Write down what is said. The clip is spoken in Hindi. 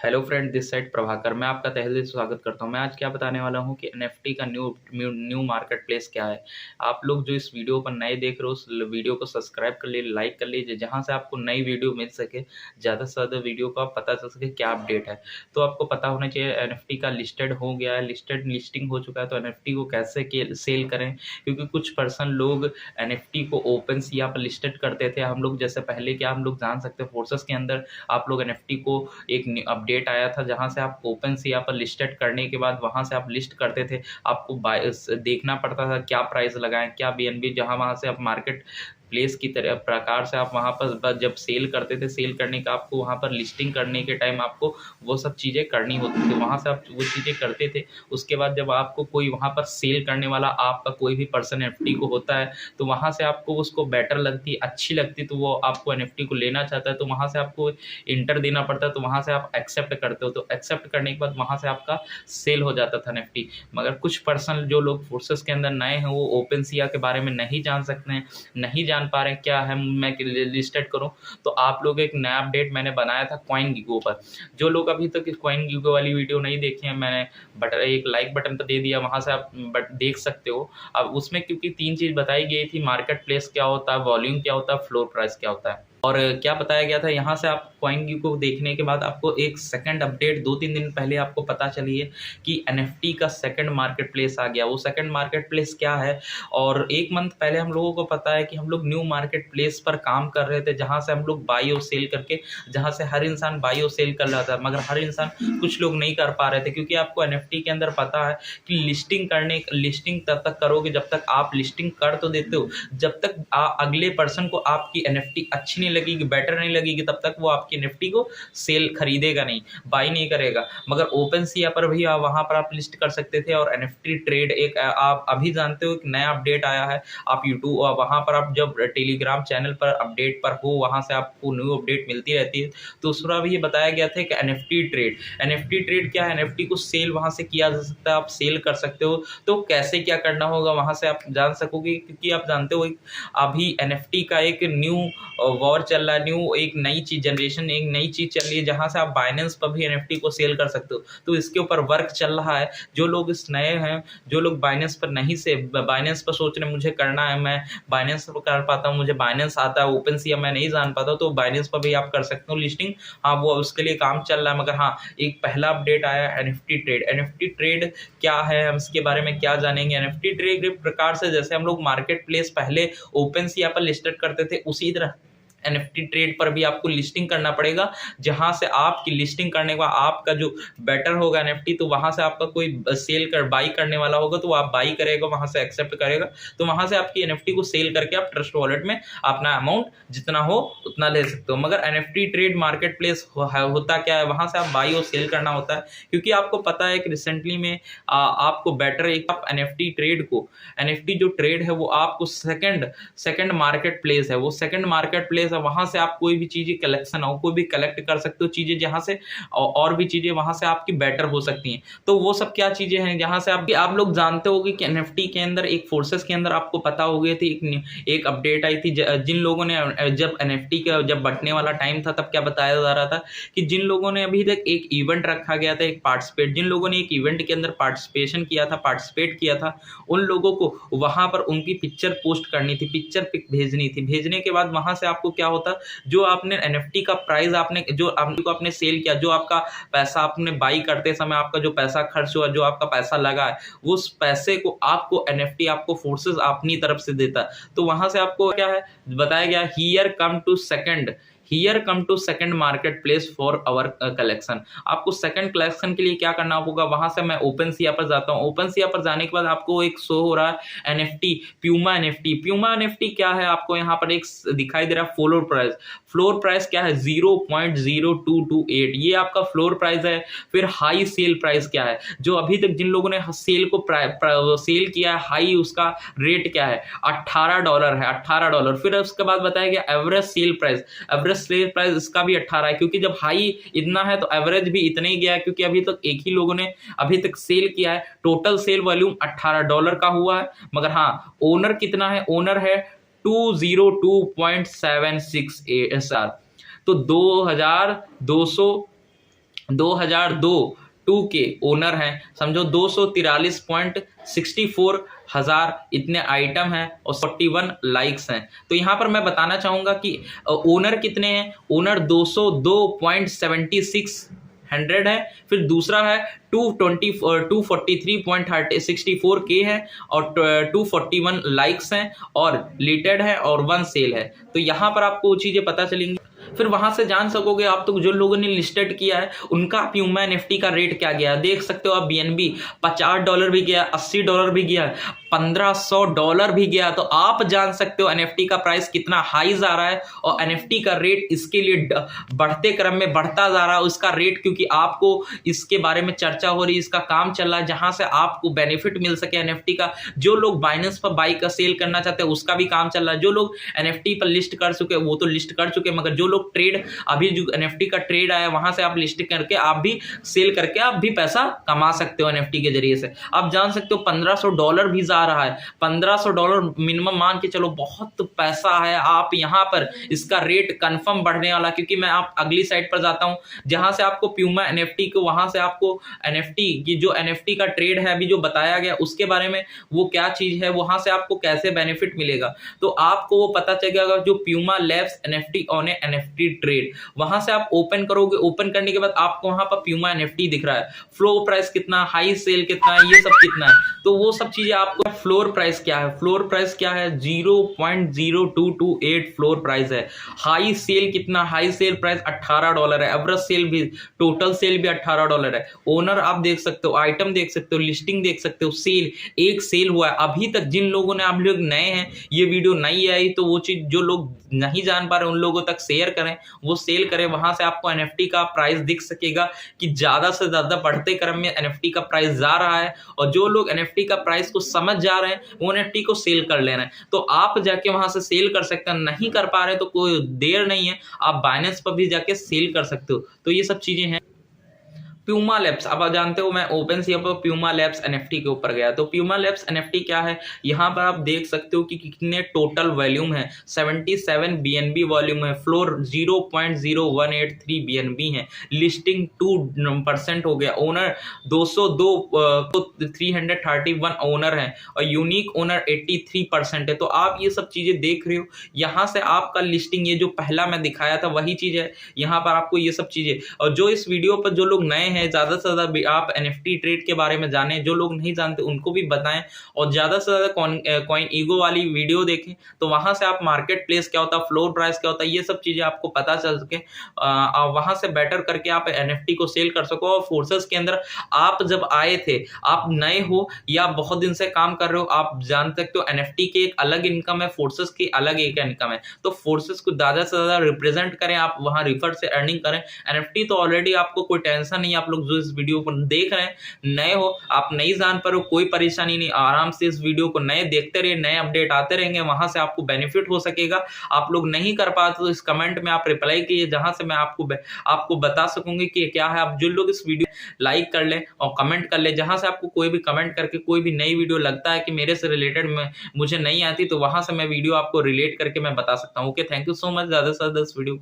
Hello friend, this side Prabhakar. मैं आपका तहे दिल से स्वागत करता हूं। मैं आज क्या बताने वाला हूं कि एनएफटी का न्यू मार्केट प्लेस क्या है। आप लोग जो इस वीडियो पर नए देख रहे हो उस वीडियो को सब्सक्राइब कर लीजिए, लाइक कर लीजिए, जहां से आपको नई वीडियो मिल सके, ज़्यादा से ज़्यादा वीडियो का पता चल सके क्या अपडेट है। तो आपको पता होना चाहिए एनएफटी का लिस्टेड हो गया है, लिस्टिंग हो चुका है। तो एनएफटी को कैसे सेल करें, क्योंकि कुछ पर्सन लोग एनएफटी को ओपन सिया पर लिस्टेड करते थे। हम लोग जैसे पहले क्या हम लोग जान सकते हैं, फोर्सेस के अंदर आप लोग एनएफटी को एक अपडेट आया था जहां से आप ओपन सिया पर लिस्टेड करने के बाद वहां से आप लिस्ट करते थे। आपको देखना पड़ता था क्या प्राइस लगाएं, क्या बीएनबी, जहां वहां से आप मार्केट प्लेस की तरह प्रकार से आप वहां पर जब सेल करते थे, सेल करने का आपको वहां पर लिस्टिंग करने के टाइम आपको वो सब चीज़ें करनी होती थी। वहां से आप वो चीज़ें करते थे। उसके बाद जब आपको कोई वहां पर सेल करने वाला आपका कोई भी पर्सन एनएफटी को होता है, तो वहां से आपको उसको बेटर लगती, अच्छी लगती, तो वो आपको एनएफटी को लेना चाहता है, तो वहां से आपको इंटर देना पड़ता है। तो वहां से आप एक्सेप्ट करते हो, तो एक्सेप्ट करने के बाद वहां से आपका सेल हो जाता था एनएफटी। मगर कुछ पर्सन जो लोग फोर्सेस के अंदर नए हैं वो ओपन सिया के बारे में नहीं जान सकते हैं, नहीं जान पा रहे हैं क्या है, मैं लिस्टेड करूं। तो आप लोग एक नया अपडेट मैंने बनाया था कॉइन गिगो पर। जो लोग अभी तक इस कॉइन गिगो वाली वीडियो नहीं देखे हैं, मैंने एक लाइक बटन पर दे दिया, वहां से आप देख सकते हो। अब उसमें क्योंकि 3 चीज बताई गई थी, मार्केट प्लेस क्या होता है, वॉल्यूम क्या होता है, फ्लोर प्राइस क्या होता है, और क्या बताया गया था। यहाँ से आप कॉइन को देखने के बाद आपको एक सेकंड अपडेट 2-3 दिन पहले आपको पता चली है कि एनएफटी का सेकंड मार्केट प्लेस आ गया। वो सेकंड मार्केट प्लेस क्या है, और 1 मंथ पहले हम लोगों को पता है कि हम लोग न्यू मार्केट प्लेस पर काम कर रहे थे, जहाँ से हम लोग बाई और सेल करके, जहाँ से हर इंसान बाई और सेल कर रहा था, मगर हर इंसान, कुछ लोग नहीं कर पा रहे थे। क्योंकि आपको एनएफटी के अंदर पता है कि लिस्टिंग तब तक करोगे जब तक आप लिस्टिंग कर तो देते हो, जब तक अगले पर्सन को आपकी एनएफटी अच्छी नहीं लगेगी, बेटर नहीं लगेगी, तब तक वो आपकी निफ्टी को सेल खरीदेगा नहीं, बाई नहीं करेगा। मगर ओपन सिया पर भी वहां पर आप लिस्ट कर सकते थे। और एनएफटी ट्रेड एक आप अभी जानते हो एक नया अपडेट आया है। आप यूट्यूब वहां पर आप जब टेलीग्राम चैनल पर अपडेट पर हो, वहां से आपको न्यू अपडेट मिलती रहती है। तो उसमें भी ये बताया गया था कि एनएफटी ट्रेड क्या है, एनएफटी को सेल वहां से किया जा सकता है, आप सेल कर सकते हो। तो कैसे क्या करना होगा वहां से आप जान सकोगे, क्योंकि आप जानते हो अभी एनएफटी का एक न्यू वॉर चल रहा है, न्यू एक नई चीज, जनरेशन एक नई चीज चल रही है, जहां से आप बाइनेंस पर भी एनएफटी को सेल कर सकते हो। तो इसके ऊपर वर्क चल रहा है। जो लोग इस नए हैं, जो लोग बाइनेंस पर नहीं से बाइनेंस पर सोच रहे मुझे करना है, मैं बाइनेंस पर कर पाता हूँ, मुझे बाइनेंस आता है, ओपन सिया मैं नहीं जान पाता, तो बाइनेंस पर भी आप कर सकते हो लिस्टिंग। हाँ, वो उसके लिए काम चल रहा है। मगर हाँ, एक पहला अपडेट आया एनएफटी ट्रेड क्या है, हम इसके बारे में क्या जानेंगे। एनएफटी ट्रेड एक प्रकार से जैसे हम लोग मार्केट प्लेस पहले ओपन सिया पर लिस्टेड करते थे, उसी तरह एनएफटी ट्रेड पर भी आपको लिस्टिंग करना पड़ेगा। जहां से आपकी लिस्टिंग करने के बाद आपका जो बेटर होगा एनएफटी, तो वहां से आपका कोई सेल कर बाई करने वाला होगा, तो आप बाई करेगा, वहां से एक्सेप्ट करेगा, तो वहां से आपकी एनएफटी को सेल करके आप ट्रस्ट वॉलेट में अपना अमाउंट जितना हो उतना ले सकते हो। मगर एनएफटी ट्रेड मार्केट प्लेस होता क्या है, वहां से आप बाई और सेल करना होता है। क्योंकि आपको पता है कि रिसेंटली में आपको बेटर एक एनएफटी ट्रेड को, एनएफटी जो ट्रेड है वो आपको सेकंड मार्केट प्लेस है, वो सेकंड मार्केट प्लेस, वहां से आप कोई भी चीजें कलेक्शन हो, कोई भी कलेक्ट कर सकते हो चीजें, जहां से और भी चीजें वहां से आपकी बेटर हो सकती हैं। तो वो सब क्या चीजें हैं जहां से आप लोग जानते होंगे कि एनएफटी के अंदर एक फोर्सेस के अंदर आपको पता हो गई थी, एक अपडेट आई थी। जिन लोगों ने जब एनएफटी का जब बटने वाला टाइम था, तब क्या बताया जा रहा था कि जिन लोगों ने अभी तक एक इवेंट रखा गया था, एक पार्टिसिपेट, जिन लोगों ने एक इवेंट के अंदर पार्टिसिपेट किया था, उन लोगों को वहां पर उनकी पिक्चर पोस्ट करनी थी, पिक्चर पिक भेजनी थी। भेजने के बाद वहां से आपको क्या होता, जो आपने एनएफटी का प्राइस आपने सेल किया, जो आपका पैसा आपने बाई करते समय आपका जो पैसा खर्च हुआ, जो आपका पैसा लगा है, उस पैसे को आपको एनएफटी, आपको फोर्सेस अपनी तरफ से देता है। तो वहां से आपको क्या है बताया गया, here come to second market place for our collection. आपको सेकंड कलेक्शन के लिए क्या करना होगा, वहां से मैं ओपन सिया पर जाता हूँ। ओपन सिया पर जाने के बाद आपको एक शो हो रहा है एनएफटी, प्यूमा एनएफटी क्या है, आपको यहाँ पर एक दिखाई दे रहा है फ्लोर प्राइस क्या है 0.0228, ये आपका फ्लोर प्राइस है। फिर हाई सेल प्राइस क्या है, जो अभी तक जिन लोगों ने सेल को सेल किया है, हाई उसका रेट क्या है, $18 है, $18। फिर उसके बाद बताया गया एवरेज सेल प्राइस इसका भी 18 है, क्योंकि जब हाई इतना है तो एवरेज भी इतना ही गया है, क्योंकि अभी तक एक ही लोगों ने अभी तक सेल किया है। टोटल सेल वॉल्यूम $18 का हुआ है। मगर हाँ, ओनर कितना है, ओनर है 202.768 SR, तो 2200 2002 के ओनर हैं, समझो 243.64 हज़ार इतने आइटम हैं और 41 लाइक्स हैं। तो यहाँ पर मैं बताना चाहूँगा कि ओनर कितने हैं, ओनर 202.76 100 है, फिर दूसरा है 243.64 के है और 241 लाइक्स हैं और रेटेड है और 1 सेल है। तो यहाँ पर आपको वो चीज़ें पता चलेंगी, फिर वहां से जान सकोगे आप तो जो लोगों ने लिस्टेड किया है उनका प्यूमा एनएफटी का रेट क्या गया। देख सकते हो आप बीएनबी $50 भी गया, $80 भी गया, $1500 भी गया। तो आप जान सकते हो एनएफटी का प्राइस कितना हाई जा रहा है और एनएफटी का रेट इसके लिए बढ़ते क्रम में बढ़ता जा रहा है उसका रेट, क्योंकि आपको इसके बारे में चर्चा हो रही है, इसका काम चल रहा है जहां से आपको बेनिफिट मिल सके एनएफटी का। जो लोग बाइनेंस पर बाई का सेल करना चाहते हैं उसका भी काम चल रहा है, जो लोग एनएफटी पर लिस्ट कर चुके वो तो लिस्ट कर चुके, मगर जो लोग ट्रेड अभी जो एनएफटी का ट्रेड आया वहां से आप लिस्ट करके आप भी सेल करके आप भी पैसा कमा सकते हो एनएफटी के जरिए से। आप जान सकते हो $1500 भी जा रहा है, $1500 मिनिमम मान के चलो, बहुत पैसा है। आप यहाँ पर इसका रेट कंफर्म बढ़ने वाला, क्योंकि मैं आप अगली साइड पर जाता हूँ जहां से आपको प्यूमा एनएफटी को, वहां से आपको एनएफटी की जो एनएफटी का ट्रेड है अभी जो बताया गया उसके बारे में वो क्या चीज है, वहां से आपको कैसे बेनिफिट मिलेगा तो आपको वो पता चलेगा। जो Puma labs NFT on NFT trade, वहां से आप ओपन करोगे, ओपन करने के बाद आपको वहां पर प्यूमा एनएफटी दिख रहा है, फ्लोर प्राइस कितना, हाई सेल कितना है, ये सब कितना है, तो वो सब चीजें आपको। फ्लोर प्राइस क्या है, फ्लोर प्राइस क्या है 0.0228 फ्लोर प्राइस है। हाई सेल कितना, हाई सेल प्राइस $18 है, एवरेज सेल भी, टोटल सेल भी $18 है। ओनर आप देख सकते हो, आइटम देख सकते हो, लिस्टिंग देख सकते हो, सेल एक सेल हुआ है अभी तक। जिन लोगों ने, आप लोग नए हैं, ये वीडियो नई आई तो वो चीज जो लोग नहीं जान पा रहे उन लोगों तक शेयर करें, वो सेल करें, वहां से आपको एनएफटी का प्राइस दिख सकेगा कि ज्यादा से ज्यादा बढ़ते क्रम में एनएफटी का प्राइस जा रहा है। और जो लोग एनएफटी का प्राइस को समझ जा रहे हैं वो एनएफटी को सेल कर ले रहे हैं, तो आप जाके वहां से सेल कर सकते हैं। नहीं कर पा रहे तो कोई देर नहीं है, आप बाइनेंस पर भी जाके सेल कर सकते हो। तो ये सब चीजें हैं। प्यूमा लैब्स, अब आप जानते हो मैं ओपनसीए पर प्यूमा लैब्स एनएफटी के ऊपर गया, तो प्यूमा लैब्स एनएफटी क्या है, यहाँ पर आप देख सकते हो कि कितने टोटल वॉल्यूम है, 77 बीएनबी वॉल्यूम है, फ्लोर 0.0183 बीएनबी है, लिस्टिंग 2% हो गया, ओनर 202 331 ओनर है और यूनिक ओनर 83% है। तो आप ये सब चीजें देख रहे हो, यहाँ से आपका लिस्टिंग, ये जो पहला मैं दिखाया था वही चीज है, यहाँ पर आपको ये सब चीजें। और जो इस वीडियो पर जो लोग नए हैं, ज्यादा से ज्यादा आप एनएफटी ट्रेड के बारे में जाने, जो लोग नहीं जानते उनको भी बताएं और ज्यादा से ज्यादा कॉइन ईगो वाली वीडियो देखें, तो वहां से आप मार्केट प्लेस क्या होता है, फ्लोर प्राइस क्या होता है, ये सब चीजें आपको पता चल सके, वहां से बेटर करके आप एनएफटी को सेल कर सको। और फोर्सेस के अंदर आप जब आए थे, आप नए हो या बहुत दिन से काम कर रहे हो, आप जान सकते हो एनएफटी की एक अलग इनकम है, फोर्सेस की अलग एक इनकम है। तो फोर्सेस को ज्यादा से ज्यादा रिप्रेजेंट करें, आप वहां रिफर से अर्निंग करें। एनएफटी तो ऑलरेडी आपको कोई टेंशन नहीं, आप लोग जो इस वीडियो को देख रहे हैं, नए हो, आप नहीं जान पा रहे हो, कोई परेशानी नहीं, आराम से इस वीडियो को नए देखते रहिए, नए अपडेट आते रहेंगे, वहां से आपको बेनिफिट हो सकेगा। आप लोग नहीं कर पाते तो इस कमेंट में आप रिप्लाई कीजिए, जहां से मैं आपको बता सकूंगी कि क्या है। आप जो लोग इस वीडियो लाइक कर लें और कमेंट कर लें, जहां से आपको कोई भी कमेंट करके कोई भी नई वीडियो लगता है कि मेरे से रिलेटेड मुझे नहीं आती, तो वहां से मैं वीडियो आपको रिलेट करके मैं बता सकता हूँ। Okay, thank you so much. ज्यादा से ज्यादा इस वीडियो को